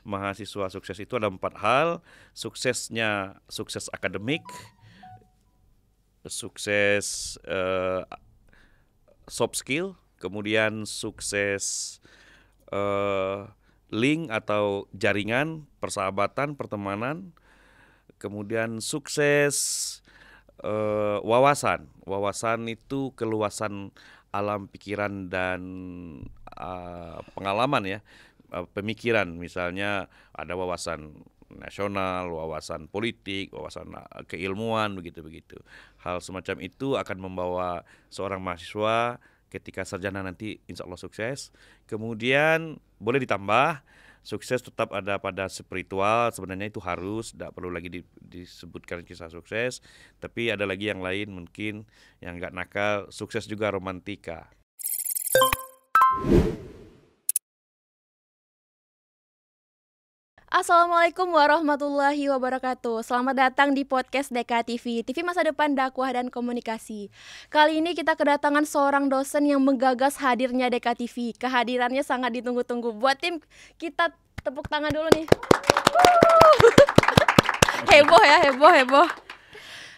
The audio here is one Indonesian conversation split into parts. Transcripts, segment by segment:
mahasiswa sukses itu ada 4 hal. Suksesnya sukses akademik, sukses soft skill, kemudian sukses link atau jaringan, persahabatan, pertemanan, kemudian sukses wawasan. Wawasan itu keluasan alam pikiran dan pengalaman ya, pemikiran. Misalnya ada wawasan nasional, wawasan politik, wawasan keilmuan, begitu-begitu. Hal semacam itu akan membawa seorang mahasiswa ketika sarjana nanti insya Allah sukses. Kemudian boleh ditambah, sukses tetap ada pada spiritual, sebenarnya itu harus, tidak perlu lagi disebutkan kisah sukses. Tapi ada lagi yang lain mungkin yang nggak nakal, sukses juga romantika. Assalamualaikum warahmatullahi wabarakatuh. Selamat datang di podcast DKTV, TV Masa Depan Dakwah dan Komunikasi. Kali ini kita kedatangan seorang dosen yang menggagas hadirnya DKTV. Kehadirannya sangat ditunggu-tunggu. Buat tim kita tepuk tangan dulu nih. Heboh ya, heboh.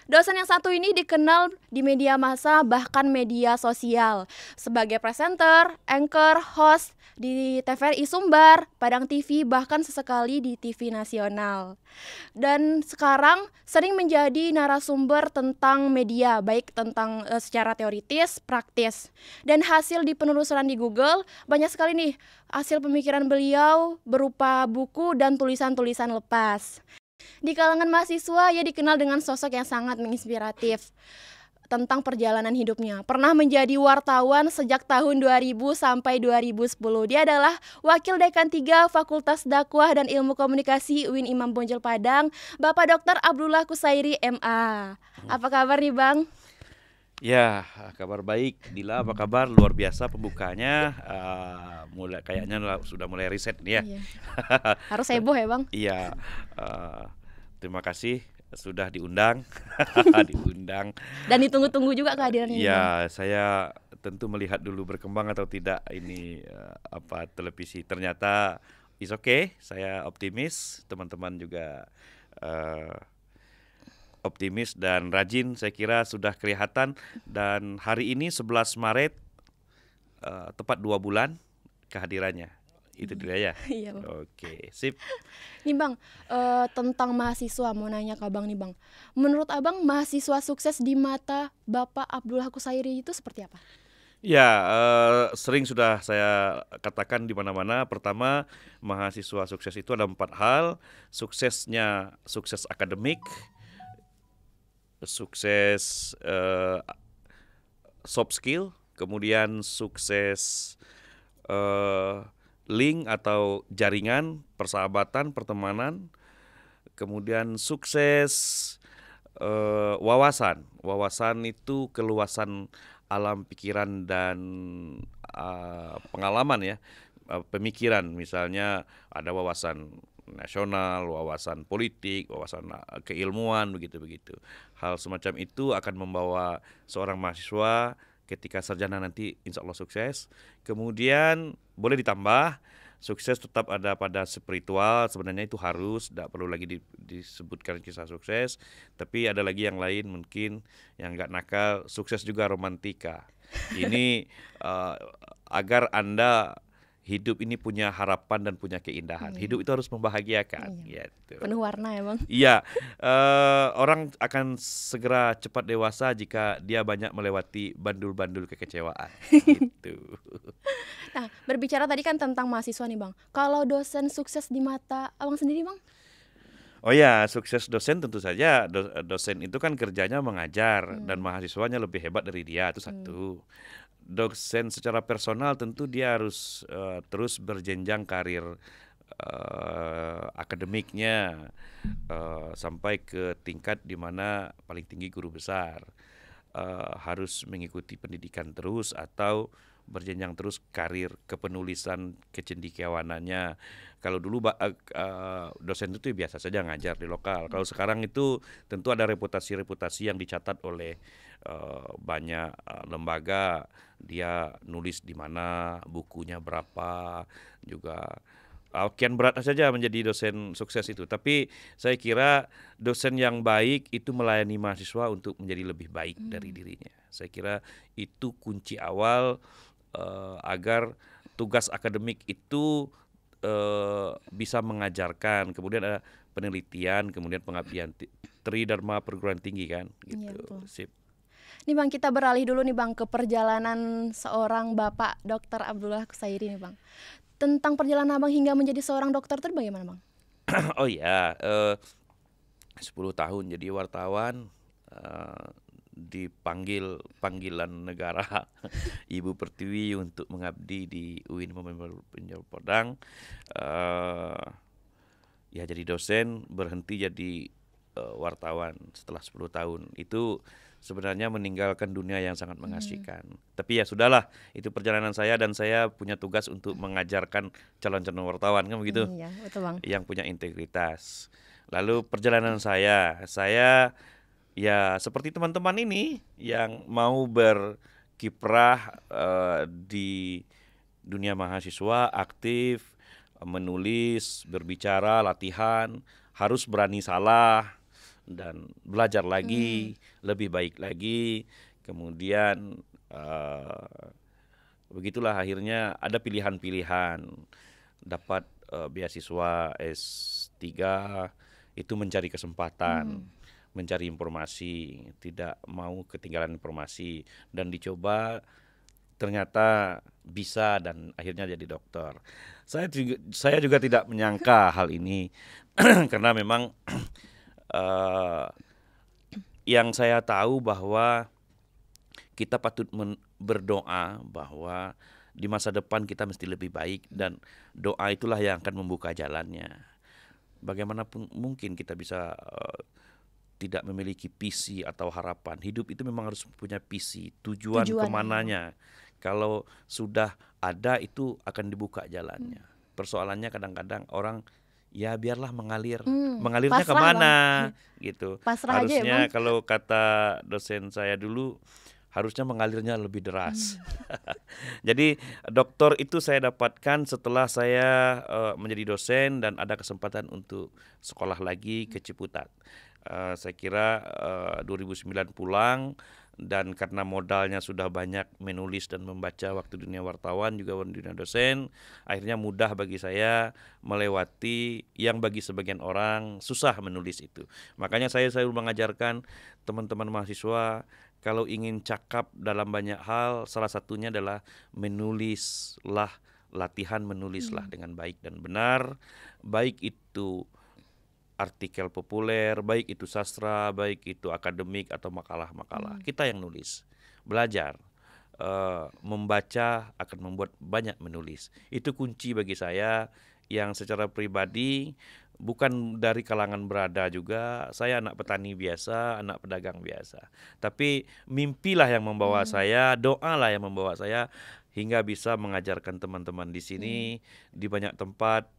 Dosen yang satu ini dikenal di media massa bahkan media sosial sebagai presenter, anchor, host di TVRI Sumbar, Padang TV, bahkan sesekali di TV nasional. Dan sekarang sering menjadi narasumber tentang media, baik tentang secara teoritis, praktis. Dan hasil di penelusuran di Google, banyak sekali nih hasil pemikiran beliau berupa buku dan tulisan-tulisan lepas. Di kalangan mahasiswa, ia dikenal dengan sosok yang sangat menginspiratif tentang perjalanan hidupnya. Pernah menjadi wartawan sejak tahun 2000 sampai 2010. Dia adalah Wakil Dekan 3 Fakultas Dakwah dan Ilmu Komunikasi UIN Imam Bonjol Padang, Bapak Dr. Abdullah Kusairi MA. Apa kabar nih Bang? Ya, kabar baik. Dila, apa kabar? Luar biasa pembukanya. Mulai kayaknya sudah mulai riset nih ya. Iya. Harus heboh ya Bang? Iya. Terima kasih sudah diundang. Diundang. Dan ditunggu-tunggu juga kehadirannya. Ya, saya tentu melihat dulu berkembang atau tidak ini televisi. Ternyata is okay. Saya optimis. Teman-teman juga optimis dan rajin, saya kira sudah kelihatan. Dan hari ini 11 Maret tepat 2 bulan kehadirannya. Itu dia ya. Iya Bang. Oke, sip. Nih Bang, tentang mahasiswa, mau nanya ke Abang nih Bang. Menurut Abang, mahasiswa sukses di mata Bapak Abdullah Kusairi itu seperti apa? Ya, sering sudah saya katakan di mana-mana. Pertama, mahasiswa sukses itu ada 4 hal. Suksesnya sukses akademik, sukses soft skill, kemudian sukses link atau jaringan, persahabatan, pertemanan, kemudian sukses wawasan. Wawasan itu keluasan alam pikiran dan pengalaman ya, pemikiran. Misalnya ada wawasan nasional, wawasan politik, wawasan keilmuan, begitu-begitu. Hal semacam itu akan membawa seorang mahasiswa ketika sarjana nanti insya Allah sukses. Kemudian boleh ditambah, sukses tetap ada pada spiritual, sebenarnya itu harus, tidak perlu lagi disebutkan kisah sukses. Tapi ada lagi yang lain mungkin yang nggak nakal, sukses juga romantika. Ini agar Anda hidup ini punya harapan dan punya keindahan. Hidup itu harus membahagiakan. Gitu. Penuh warna ya Bang? Iya, orang akan segera cepat dewasa jika dia banyak melewati bandul-bandul kekecewaan. Gitu. Nah, berbicara tadi kan tentang mahasiswa nih Bang. Kalau dosen sukses di mata Abang sendiri Bang? Oh ya, sukses dosen tentu saja. Dosen itu kan kerjanya mengajar dan mahasiswanya lebih hebat dari dia, itu satu. Dosen secara personal tentu dia harus terus berjenjang karir akademiknya sampai ke tingkat di mana paling tinggi guru besar. Harus mengikuti pendidikan terus atau berjenjang terus karir kepenulisan, kecendekiawanannya. Kalau dulu dosen itu biasa saja ngajar di lokal. Kalau sekarang itu tentu ada reputasi-reputasi yang dicatat oleh banyak lembaga. Dia nulis di mana, bukunya berapa, juga kian berat saja menjadi dosen sukses itu. Tapi saya kira dosen yang baik itu melayani mahasiswa untuk menjadi lebih baik dari dirinya. Saya kira itu kunci awal agar tugas akademik itu bisa mengajarkan. Kemudian ada penelitian, kemudian pengabdian. Tridharma perguruan tinggi kan, gitu. Iya, Sip. Nih Bang, kita beralih dulu nih Bang ke perjalanan seorang Bapak Dr. Abdullah Kusairi nih Bang. Tentang perjalanan Abang hingga menjadi seorang dokter itu bagaimana Bang? Oh ya, 10 tahun jadi wartawan, dipanggil panggilan negara Ibu Pertiwi untuk mengabdi di UIN Muhammadiyah Penjuru Padang. Ya jadi dosen, berhenti jadi wartawan setelah 10 tahun. Itu sebenarnya meninggalkan dunia yang sangat mengasihkan. Tapi ya sudahlah, itu perjalanan saya dan saya punya tugas untuk mengajarkan calon-calon wartawan kan begitu. Iya, betul Bang. Yang punya integritas. Lalu perjalanan saya ya seperti teman-teman ini yang mau berkiprah di dunia mahasiswa, aktif, menulis, berbicara, latihan, harus berani salah dan belajar lagi, lebih baik lagi. Kemudian begitulah akhirnya ada pilihan-pilihan, dapat beasiswa S3 itu mencari kesempatan, mencari informasi, tidak mau ketinggalan informasi dan dicoba, ternyata bisa dan akhirnya jadi dokter. Saya juga tidak menyangka hal ini karena memang yang saya tahu bahwa kita patut berdoa bahwa di masa depan kita mesti lebih baik dan doa itulah yang akan membuka jalannya. Bagaimanapun mungkin kita bisa tidak memiliki visi atau harapan. Hidup itu memang harus punya visi, tujuan kemananya. Kalau sudah ada itu akan dibuka jalannya. Persoalannya kadang-kadang orang ya biarlah mengalir, mengalirnya pasrah, kemana gitu. Pasrah aja ya, Harusnya Bang. kalau kata dosen saya dulu harusnya mengalirnya lebih deras. Jadi doktor itu saya dapatkan setelah saya menjadi dosen dan ada kesempatan untuk sekolah lagi ke Ciputat. Saya kira 2009 pulang dan karena modalnya sudah banyak menulis dan membaca waktu dunia wartawan juga dunia dosen, akhirnya mudah bagi saya melewati yang bagi sebagian orang susah menulis itu. Makanya saya selalu mengajarkan teman-teman mahasiswa kalau ingin cakap dalam banyak hal, salah satunya adalah menulislah, latihan menulislah dengan baik dan benar, baik itu artikel populer, baik itu sastra, baik itu akademik atau makalah-makalah. Kita yang nulis, belajar, membaca akan membuat banyak menulis. Itu kunci bagi saya yang secara pribadi bukan dari kalangan berada juga. Saya anak petani biasa, anak pedagang biasa. Tapi mimpilah yang membawa saya, doalah yang membawa saya hingga bisa mengajarkan teman-teman di sini di banyak tempat.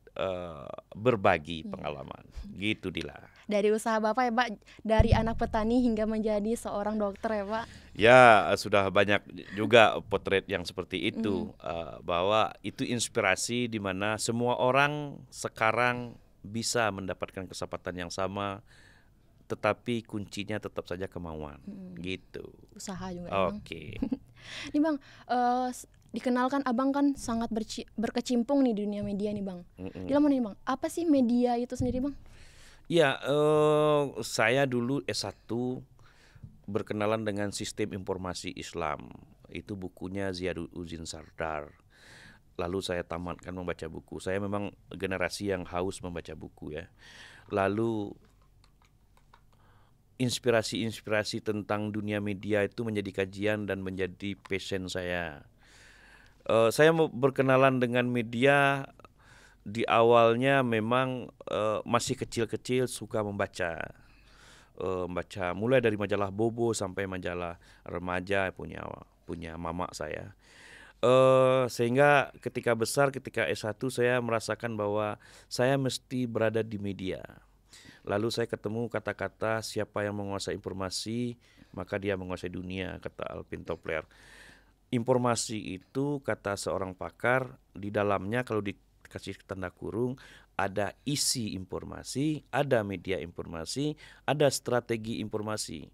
Berbagi pengalaman gitu Dila. Dari usaha Bapak ya Pak, dari anak petani hingga menjadi seorang dokter ya Pak. Ya sudah banyak juga potret yang seperti itu, bahwa itu inspirasi di mana semua orang sekarang bisa mendapatkan kesempatan yang sama, tetapi kuncinya tetap saja kemauan gitu. Usaha juga ya, Bang. Oke. Nih Bang, dikenalkan Abang kan sangat berkecimpung nih di dunia media nih Bang. Gila mau nih Bang, apa sih media itu sendiri Bang? Ya, saya dulu S1 berkenalan dengan sistem informasi Islam. Itu bukunya Ziaduddin Sardar. Lalu saya tamatkan membaca buku. Saya memang generasi yang haus membaca buku ya. Lalu inspirasi-inspirasi tentang dunia media itu menjadi kajian dan menjadi passion saya. Saya berkenalan dengan media di awalnya memang masih kecil-kecil suka membaca. Membaca mulai dari majalah Bobo sampai majalah remaja punya mama saya. Sehingga ketika besar, ketika S1 saya merasakan bahwa saya mesti berada di media. Lalu saya ketemu kata-kata siapa yang menguasai informasi maka dia menguasai dunia, kata Alvin Toffler. Informasi itu kata seorang pakar di dalamnya kalau kasih tanda kurung, ada isi informasi, ada media informasi, ada strategi informasi.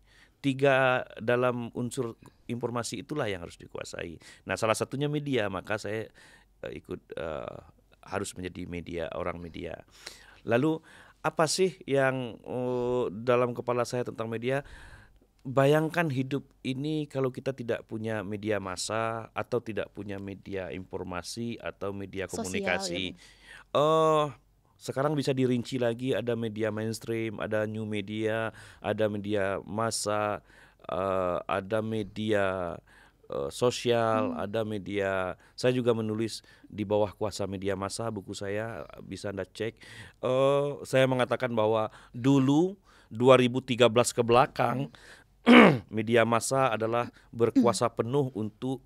3 dalam unsur informasi itulah yang harus dikuasai. Nah, salah satunya media, maka saya ikut harus menjadi orang media. Lalu apa sih yang dalam kepala saya tentang media? Bayangkan hidup ini kalau kita tidak punya media massa atau tidak punya media informasi atau media komunikasi. Sekarang bisa dirinci lagi, ada media mainstream, ada new media, ada media massa, ada media sosial, ada media. Saya juga menulis di bawah kuasa media massa, buku saya bisa Anda cek. Saya mengatakan bahwa dulu 2013 ke belakang media massa adalah berkuasa penuh untuk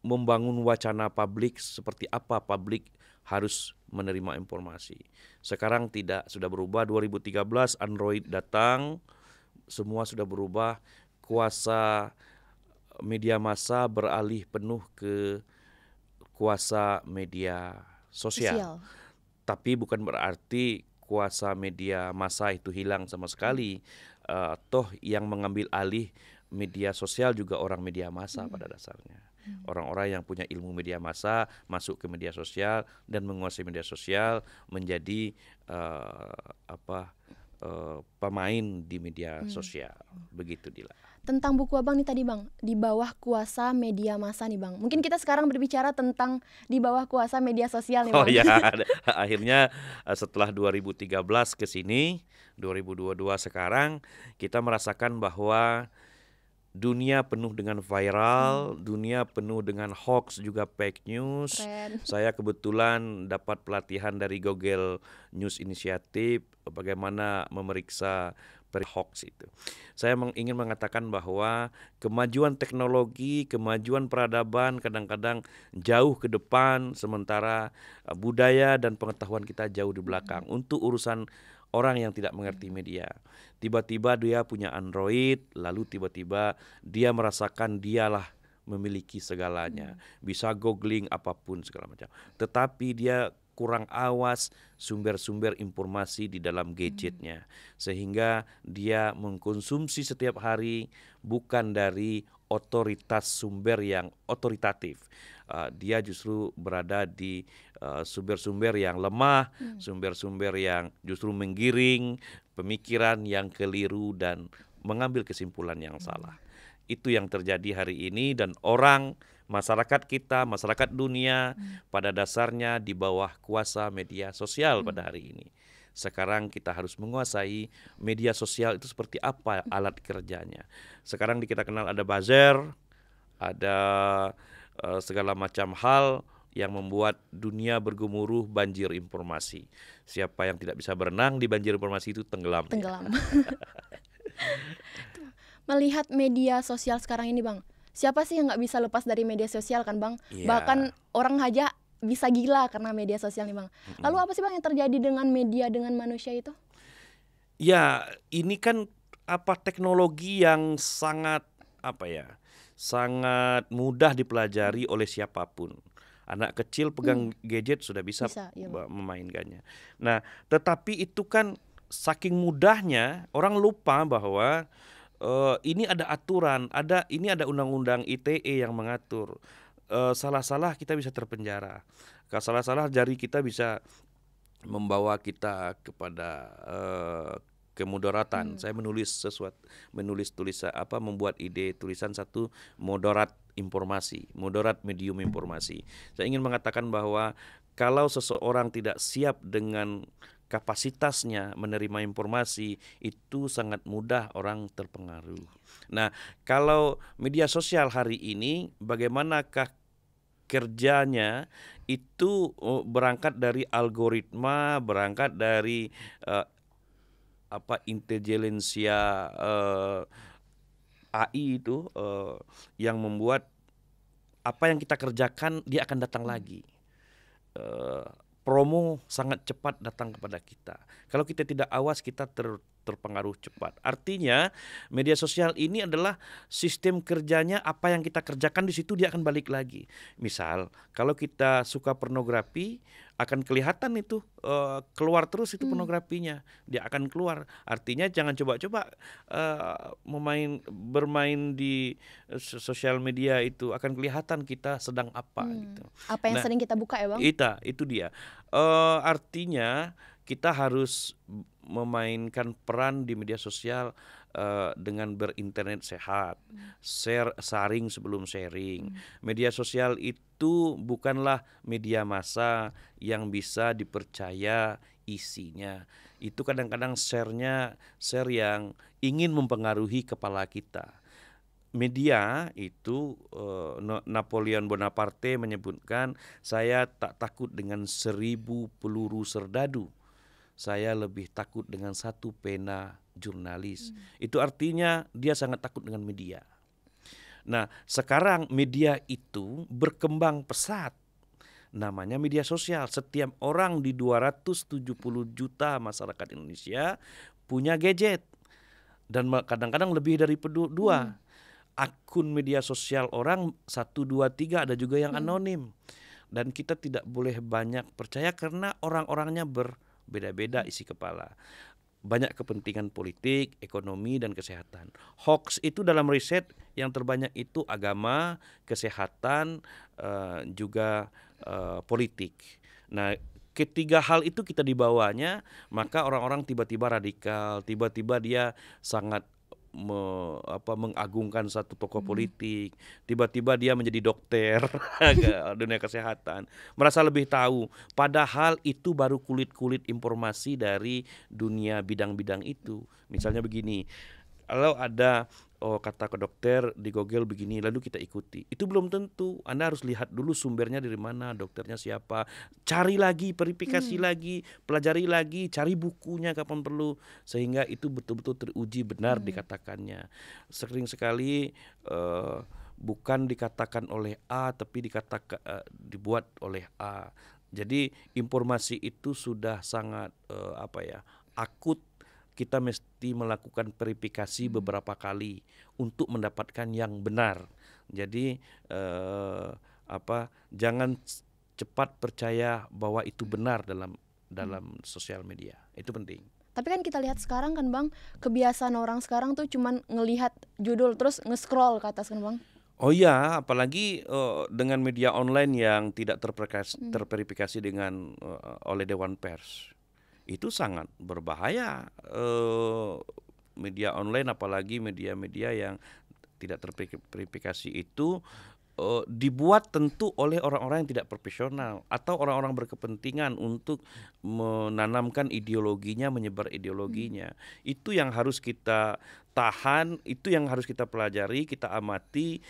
membangun wacana publik seperti apa publik harus menerima informasi. Sekarang tidak, sudah berubah. 2013 Android datang, semua sudah berubah. Kuasa media massa beralih penuh ke kuasa media sosial. Tapi bukan berarti kuasa media massa itu hilang sama sekali. Toh yang mengambil alih media sosial juga orang media massa pada dasarnya. Orang-orang yang punya ilmu media massa masuk ke media sosial dan menguasai media sosial, menjadi pemain di media sosial. Begitu, Dila. Tentang buku Abang nih tadi Bang, di bawah kuasa media massa nih Bang. Mungkin kita sekarang berbicara tentang di bawah kuasa media sosial nih Bang. Oh ya, akhirnya setelah 2013 ke sini, 2022 sekarang, kita merasakan bahwa dunia penuh dengan viral, dunia penuh dengan hoax juga fake news. Keren. Saya kebetulan dapat pelatihan dari Google News Initiative bagaimana memeriksa hoax itu. Saya ingin mengatakan bahwa kemajuan teknologi, kemajuan peradaban kadang-kadang jauh ke depan, sementara budaya dan pengetahuan kita jauh di belakang. Untuk urusan orang yang tidak mengerti media, tiba-tiba dia punya Android, lalu tiba-tiba dia merasakan dialah memiliki segalanya, bisa googling apapun segala macam. Tetapi dia kurang awas sumber-sumber informasi di dalam gadgetnya, sehingga dia mengkonsumsi setiap hari bukan dari otoritas sumber yang otoritatif. Dia justru berada di sumber-sumber yang lemah, sumber-sumber yang justru menggiring pemikiran yang keliru dan mengambil kesimpulan yang salah. Itu yang terjadi hari ini, dan masyarakat kita, masyarakat dunia pada dasarnya di bawah kuasa media sosial pada hari ini. Sekarang kita harus menguasai media sosial itu seperti apa alat kerjanya. Sekarang kita kenal ada buzzer, ada segala macam hal yang membuat dunia bergemuruh banjir informasi. Siapa yang tidak bisa berenang di banjir informasi itu tenggelam. Melihat media sosial sekarang ini Bang, siapa sih yang nggak bisa lepas dari media sosial kan Bang? Bahkan orang aja bisa gila karena media sosial nih Bang. Lalu apa sih Bang yang terjadi dengan media dengan manusia itu? Ya, ini kan teknologi yang sangat sangat mudah dipelajari oleh siapapun. Anak kecil pegang gadget sudah bisa memainkannya. Nah, tetapi itu kan saking mudahnya orang lupa bahwa ini ada aturan, ini ada undang-undang ITE yang mengatur. Salah-salah kita bisa terpenjara. Kalau salah-salah jari kita bisa membawa kita kepada kemudaratan. Saya membuat tulisan satu mudarat informasi, mudarat medium informasi. Saya ingin mengatakan bahwa kalau seseorang tidak siap dengan kapasitasnya menerima informasi, itu sangat mudah orang terpengaruh. Nah, kalau media sosial hari ini, bagaimanakah kerjanya? Itu berangkat dari algoritma, berangkat dari intelijensia AI itu yang membuat apa yang kita kerjakan dia akan datang lagi. Promo sangat cepat datang kepada kita. Kalau kita tidak awas, kita terpengaruh cepat. Artinya media sosial ini adalah sistem kerjanya, apa yang kita kerjakan di situ dia akan balik lagi. Misal, kalau kita suka pornografi, akan kelihatan itu keluar terus itu pornografinya, dia akan keluar. Artinya jangan coba-coba bermain di sosial media, itu akan kelihatan kita sedang apa gitu. Apa yang Nah, sering kita buka ya bang? itu dia. Artinya kita harus memainkan peran di media sosial dengan berinternet sehat, saring sebelum sharing. Media sosial itu bukanlah media massa yang bisa dipercaya isinya. Itu kadang-kadang share yang ingin mempengaruhi kepala kita. Media itu Napoleon Bonaparte menyebutkan, saya tak takut dengan 1000 peluru serdadu, saya lebih takut dengan 1 pena jurnalis. Itu artinya dia sangat takut dengan media. Nah, sekarang media itu berkembang pesat. Namanya media sosial. Setiap orang di 270 juta masyarakat Indonesia punya gadget. Dan kadang-kadang lebih dari dua. Akun media sosial orang 1, 2, 3, ada juga yang anonim. Dan kita tidak boleh banyak percaya karena orang-orangnya berbeda-beda isi kepala. Banyak kepentingan politik, ekonomi, dan kesehatan. Hoax itu dalam riset yang terbanyak itu agama, kesehatan, juga politik. Nah, ketiga hal itu kita dibawanya, maka orang-orang tiba-tiba radikal, tiba-tiba dia sangat mengagungkan satu tokoh politik, tiba-tiba dia menjadi dokter dunia kesehatan, merasa lebih tahu, padahal itu baru kulit-kulit informasi dari dunia bidang-bidang itu. Misalnya begini, kalau ada kata ke dokter di Google begini, lalu kita ikuti, itu belum tentu. Anda harus lihat dulu sumbernya dari mana, dokternya siapa, cari lagi, verifikasi lagi, pelajari lagi, cari bukunya kapan perlu, sehingga itu betul-betul teruji benar dikatakannya. Sering sekali bukan dikatakan oleh A, tapi dibuat oleh A. Jadi informasi itu sudah sangat akut. Kita mesti melakukan verifikasi beberapa kali untuk mendapatkan yang benar. Jadi jangan cepat percaya bahwa itu benar dalam sosial media. Itu penting. Tapi kan kita lihat sekarang kan bang, kebiasaan orang sekarang tuh cuman ngelihat judul terus nge-scroll ke atas kan bang. Oh iya, apalagi dengan media online yang tidak terverifikasi dengan oleh Dewan Pers. Itu sangat berbahaya. Media online, apalagi media-media yang tidak terverifikasi itu dibuat tentu oleh orang-orang yang tidak profesional atau orang-orang berkepentingan untuk menanamkan ideologinya, menyebar ideologinya. Itu yang harus kita tahan, itu yang harus kita pelajari, kita amati.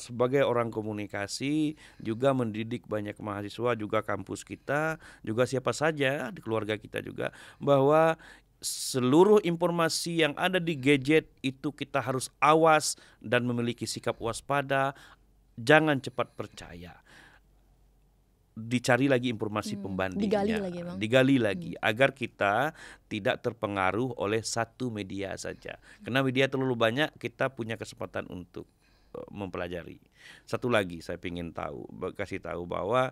Sebagai orang komunikasi, juga mendidik banyak mahasiswa, juga kampus kita, juga siapa saja di keluarga kita juga, bahwa seluruh informasi yang ada di gadget itu kita harus awas dan memiliki sikap waspada. Jangan cepat percaya, dicari lagi informasi pembandingnya, digali lagi agar kita tidak terpengaruh oleh satu media saja. Karena media terlalu banyak, kita punya kesempatan untuk mempelajari. Satu lagi saya ingin kasih tahu bahwa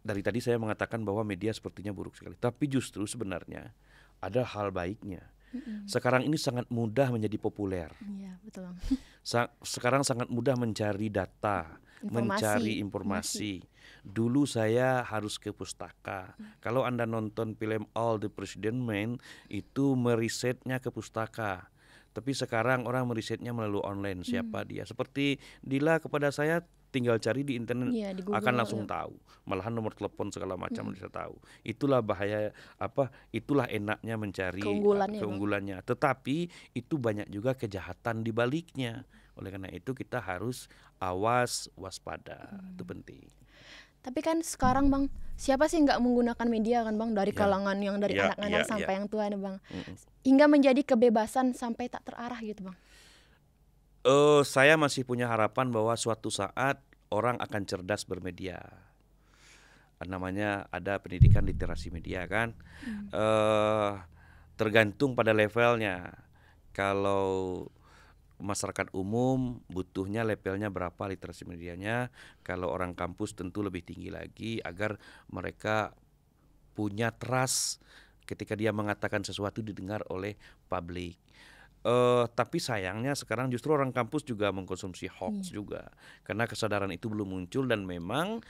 dari tadi saya mengatakan bahwa media sepertinya buruk sekali, tapi justru sebenarnya ada hal baiknya. Sekarang ini sangat mudah menjadi populer. Iya, betul bang. Sekarang sangat mudah mencari data, mencari informasi. Dulu saya harus ke pustaka. Kalau Anda nonton film All the President Men, itu merisetnya ke pustaka. Tapi sekarang orang merisetnya melalui online, siapa dia. Seperti Dila kepada saya, tinggal cari di internet, akan langsung tahu. Malahan nomor telepon segala macam bisa tahu. Itulah bahaya, itulah enaknya mencari keunggulannya. Tetapi itu banyak juga kejahatan di baliknya. Oleh karena itu kita harus awas, waspada. Itu penting. Tapi kan sekarang bang, siapa sih nggak menggunakan media kan bang, dari kalangan yang dari anak-anak sampai yang tua nih bang, hingga menjadi kebebasan sampai tak terarah gitu bang. Saya masih punya harapan bahwa suatu saat orang akan cerdas bermedia. Namanya ada pendidikan literasi media kan. Tergantung pada levelnya. Kalau masyarakat umum butuhnya levelnya berapa literasi medianya. Kalau orang kampus tentu lebih tinggi lagi agar mereka punya trust ketika dia mengatakan sesuatu didengar oleh publik. Tapi sayangnya sekarang justru orang kampus juga mengkonsumsi hoax juga karena kesadaran itu belum muncul dan memang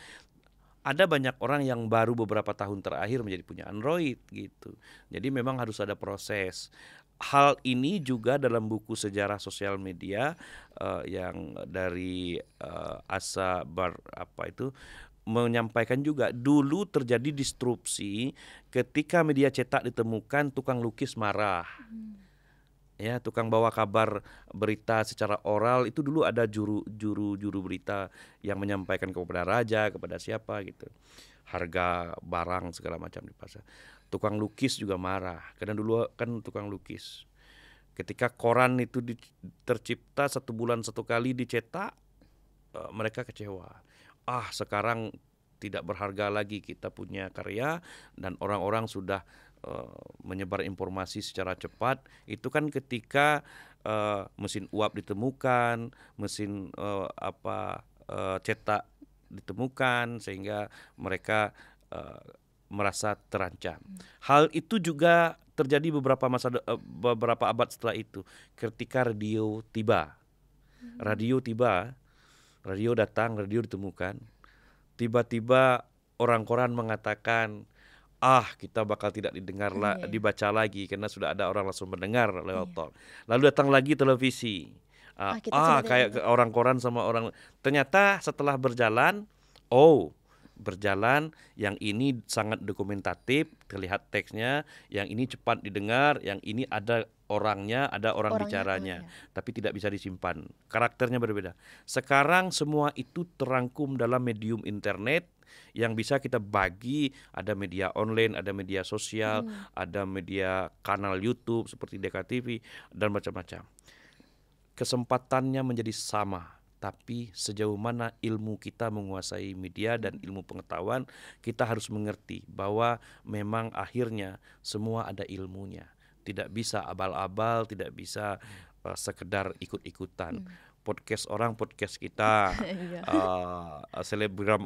ada banyak orang yang baru beberapa tahun terakhir menjadi punya Android gitu. Jadi memang harus ada proses. Hal ini juga dalam buku sejarah sosial media yang dari Asa menyampaikan juga dulu terjadi disrupsi ketika media cetak ditemukan tukang lukis marah. Ya, tukang bawa kabar berita secara oral itu dulu ada juru berita yang menyampaikan kepada raja, kepada siapa gitu. Harga barang segala macam di pasar. Tukang lukis juga marah karena dulu kan tukang lukis. Ketika koran itu tercipta 1 bulan 1 kali dicetak, mereka kecewa. Sekarang tidak berharga lagi kita punya karya dan orang-orang sudah menyebar informasi secara cepat. Itu kan ketika mesin uap ditemukan, mesin cetak ditemukan sehingga mereka merasa terancam. Hal itu juga terjadi beberapa abad setelah itu ketika radio tiba. Radio datang, radio ditemukan. Tiba-tiba orang koran mengatakan kita bakal tidak dibaca lagi karena sudah ada orang langsung mendengar lewat tol. Lalu datang lagi televisi. Kayak orang koran sama orang. Ternyata setelah berjalan, yang ini sangat dokumentatif, terlihat teksnya, yang ini cepat didengar, yang ini ada orangnya, ada orang bicaranya, tapi tidak bisa disimpan. Karakternya berbeda. Sekarang semua itu terangkum dalam medium internet yang bisa kita bagi, ada media online, ada media sosial, ada media kanal YouTube seperti DKTV dan macam-macam. Kesempatannya menjadi sama, tapi sejauh mana ilmu kita menguasai media dan ilmu pengetahuan, kita harus mengerti bahwa memang akhirnya semua ada ilmunya. Tidak bisa abal-abal, tidak bisa sekedar ikut-ikutan. Podcast kita, selebgram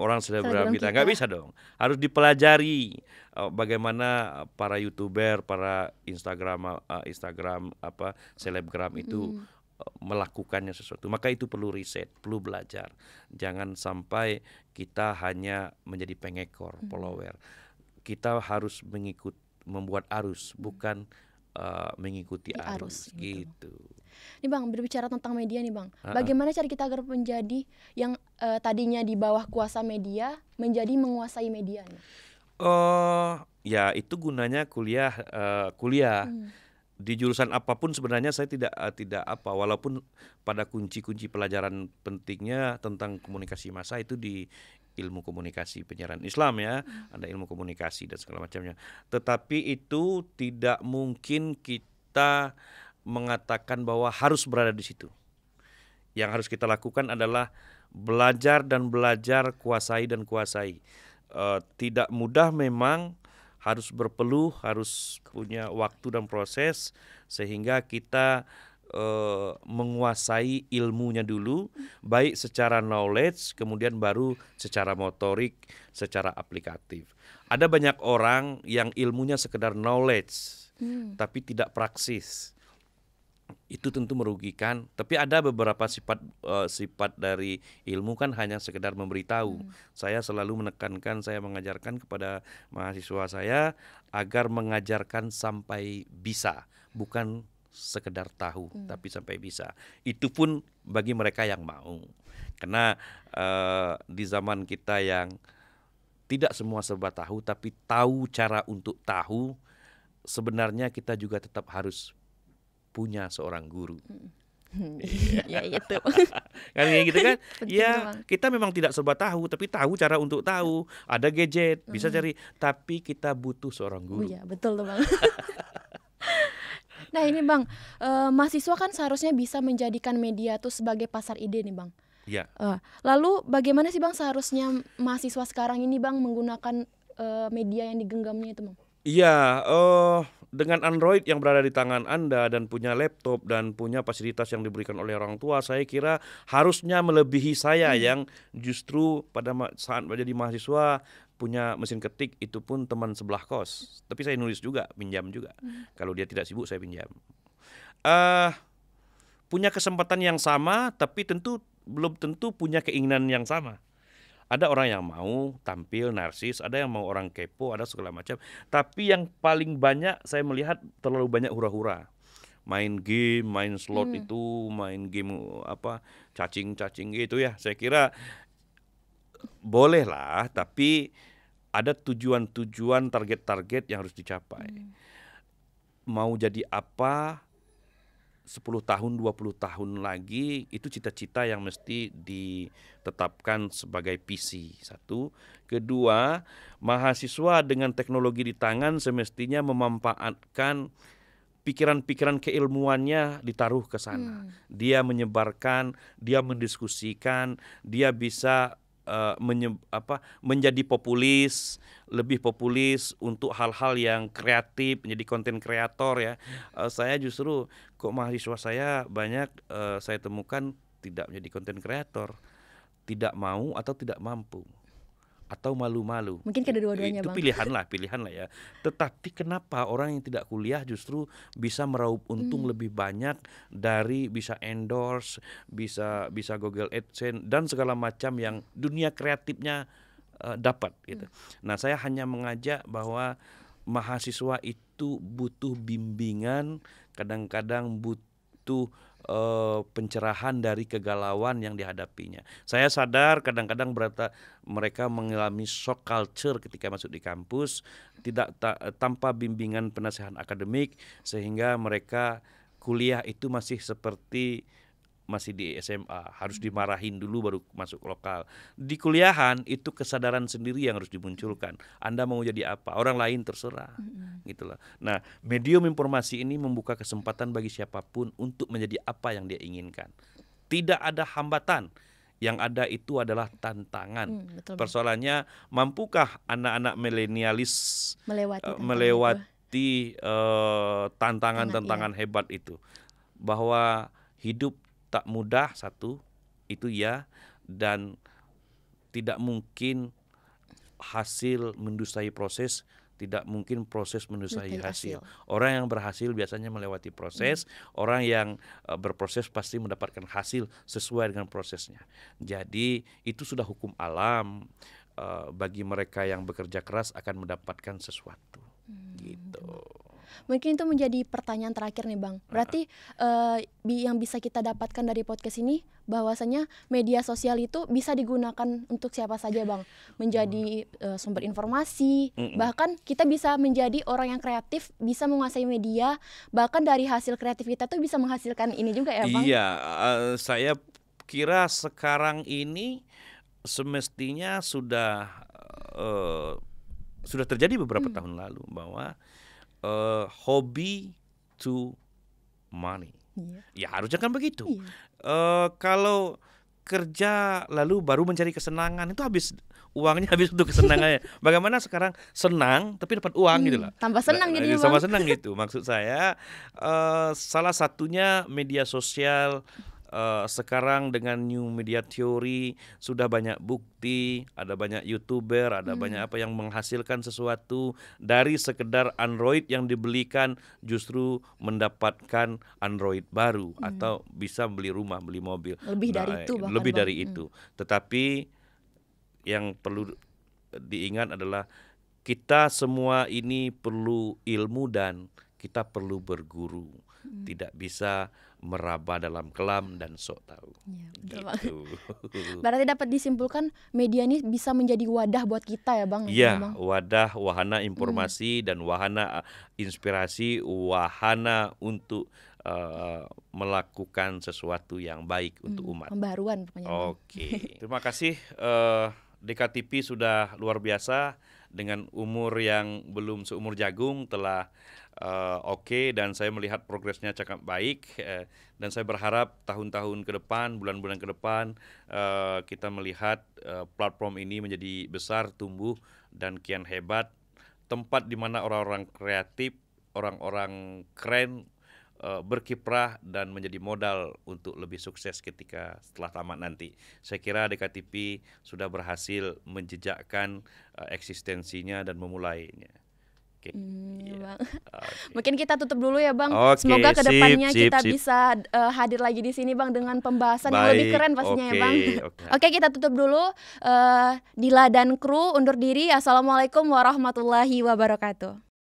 kita, nggak bisa dong. Harus dipelajari bagaimana para YouTuber, para Instagram selebgram itu melakukannya sesuatu. Maka itu perlu riset, perlu belajar. Jangan sampai kita hanya menjadi pengekor, follower. Kita harus membuat arus, bukan mengikuti arus gitu. Nih Bang, berbicara tentang media nih Bang, bagaimana cara kita agar menjadi yang tadinya di bawah kuasa media menjadi menguasai media nih? Ya itu gunanya kuliah. Di jurusan apapun sebenarnya saya tidak walaupun pada kunci-kunci pelajaran pentingnya tentang komunikasi massa itu di ilmu komunikasi penyiaran Islam ya, ada ilmu komunikasi dan segala macamnya. Tetapi itu tidak mungkin kita mengatakan bahwa harus berada di situ. Yang harus kita lakukan adalah belajar, kuasai. Tidak mudah memang, harus berpeluh, harus punya waktu dan proses sehingga kita menguasai ilmunya dulu, baik secara knowledge, kemudian baru secara motorik, secara aplikatif. Ada banyak orang yang ilmunya sekedar knowledge, tapi tidak praksis. Itu tentu merugikan, tapi ada beberapa sifat dari ilmu kan hanya sekedar memberitahu. Saya selalu menekankan, saya mengajarkan kepada mahasiswa saya agar mengajarkan sampai bisa, bukan sekedar tahu, tapi sampai bisa. Itu pun bagi mereka yang mau. Karena di zaman kita yang tidak semua serba tahu, tapi tahu cara untuk tahu, sebenarnya kita juga tetap harus punya seorang guru. Ya itu. Kan gitu kan? Ya, kita memang tidak serba tahu, tapi tahu cara untuk tahu. Ada gadget, bisa cari, tapi kita butuh seorang guru. Iya, betul tuh Bang. Nah ini Bang, mahasiswa kan seharusnya bisa menjadikan media tuh sebagai pasar ide nih Bang. Iya. Lalu bagaimana sih Bang seharusnya mahasiswa sekarang ini Bang menggunakan media yang digenggamnya itu Bang? Iya, Dengan Android yang berada di tangan Anda dan punya laptop dan punya fasilitas yang diberikan oleh orang tua, saya kira harusnya melebihi saya yang justru pada saat menjadi mahasiswa punya mesin ketik, itu pun teman sebelah kos. Tapi saya nulis juga, pinjam juga. Kalau dia tidak sibuk saya pinjam. Punya kesempatan yang sama, tapi belum tentu punya keinginan yang sama. Ada orang yang mau tampil narsis, ada yang mau orang kepo, ada segala macam. Tapi yang paling banyak saya melihat terlalu banyak hura-hura. Main game, main slot itu, main game cacing-cacing gitu ya. Saya kira boleh lah, tapi ada tujuan-tujuan, target-target yang harus dicapai. Mau jadi apa 10 tahun, 20 tahun lagi, itu cita-cita yang mesti ditetapkan sebagai visi. Satu. Kedua, mahasiswa dengan teknologi di tangan semestinya memanfaatkan pikiran-pikiran keilmuannya ditaruh ke sana. Dia menyebarkan, dia mendiskusikan, dia bisa menjadi lebih populis untuk hal-hal yang kreatif, menjadi konten kreator ya. Saya justru kok mahasiswa saya banyak saya temukan tidak menjadi konten kreator, tidak mau atau tidak mampu, atau malu-malu. Mungkin kedua-duanya, Itu Bang. pilihan lah ya. Tetapi kenapa orang yang tidak kuliah justru bisa meraup untung lebih banyak dari bisa endorse, bisa Google AdSense dan segala macam yang dunia kreatifnya dapat gitu. Nah, saya hanya mengajak bahwa mahasiswa itu butuh bimbingan, kadang-kadang butuh pencerahan dari kegalauan yang dihadapinya. Saya sadar kadang-kadang mereka mengalami shock culture ketika masuk di kampus, tanpa bimbingan penasehat akademik, sehingga mereka kuliah itu masih seperti masih di SMA, harus dimarahin dulu baru masuk lokal. Di kuliahan itu kesadaran sendiri yang harus dimunculkan. Anda mau jadi apa? Orang lain terserah. Gitulah. Nah, medium informasi ini membuka kesempatan bagi siapapun untuk menjadi apa yang dia inginkan. Tidak ada hambatan. Yang ada itu adalah tantangan. Betul. Persoalannya, mampukah anak-anak milenialis melewati tantangan-tantangan hebat itu? Bahwa hidup tak mudah, satu, itu ya, dan tidak mungkin hasil mendustai proses, tidak mungkin proses mendustai hasil. Orang yang berhasil biasanya melewati proses, orang yang berproses pasti mendapatkan hasil sesuai dengan prosesnya. Jadi itu sudah hukum alam, bagi mereka yang bekerja keras akan mendapatkan sesuatu. Gitu. Mungkin itu menjadi pertanyaan terakhir nih, Bang. Berarti yang bisa kita dapatkan dari podcast ini bahwasanya media sosial itu bisa digunakan untuk siapa saja, Bang. Menjadi sumber informasi, bahkan kita bisa menjadi orang yang kreatif, bisa menguasai media, bahkan dari hasil kreatif kita tuh bisa menghasilkan ini juga ya, Bang. Iya, saya kira sekarang ini semestinya sudah terjadi beberapa tahun lalu bahwa hobby to money. Ya harusnya kan begitu. Kalau kerja lalu baru mencari kesenangan, itu uangnya habis untuk kesenangannya. Bagaimana sekarang senang tapi dapat uang gitu lah. Tambah senang jadi, Bang. Sama senang gitu. Maksud saya salah satunya media sosial. Sekarang dengan new media theory sudah banyak bukti, ada banyak YouTuber, ada banyak apa yang menghasilkan sesuatu dari sekedar Android yang dibelikan, justru mendapatkan Android baru atau bisa beli rumah, beli mobil. Lebih dari itu. Tetapi yang perlu diingat adalah kita semua ini perlu ilmu dan kita perlu berguru. Tidak bisa meraba dalam kelam dan sok tahu. Ya, betul, gitu. Berarti dapat disimpulkan media ini bisa menjadi wadah buat kita ya, Bang. Iya, wadah, wahana informasi dan wahana inspirasi, wahana untuk melakukan sesuatu yang baik untuk umat. Pembaruan pokoknya. Oke. Terima kasih DKTP sudah luar biasa, dengan umur yang belum seumur jagung telah oke, dan saya melihat progresnya cukup baik, dan saya berharap tahun-tahun ke depan, bulan-bulan ke depan kita melihat platform ini menjadi besar, tumbuh dan kian hebat, tempat di mana orang-orang kreatif orang-orang keren berkiprah dan menjadi modal untuk lebih sukses ketika setelah tamat nanti. Saya kira DKTP sudah berhasil menjejakkan eksistensinya dan memulainya. Oke. Iya, Iya. Bang. Oke. Mungkin kita tutup dulu ya, Bang. Oke, Semoga kedepannya sip, kita sip. bisa hadir lagi di sini, Bang, dengan pembahasan yang lebih Baik, keren pastinya ya, oke, Bang. oke. Oke, kita tutup dulu. Dila dan kru undur diri. Assalamualaikum warahmatullahi wabarakatuh.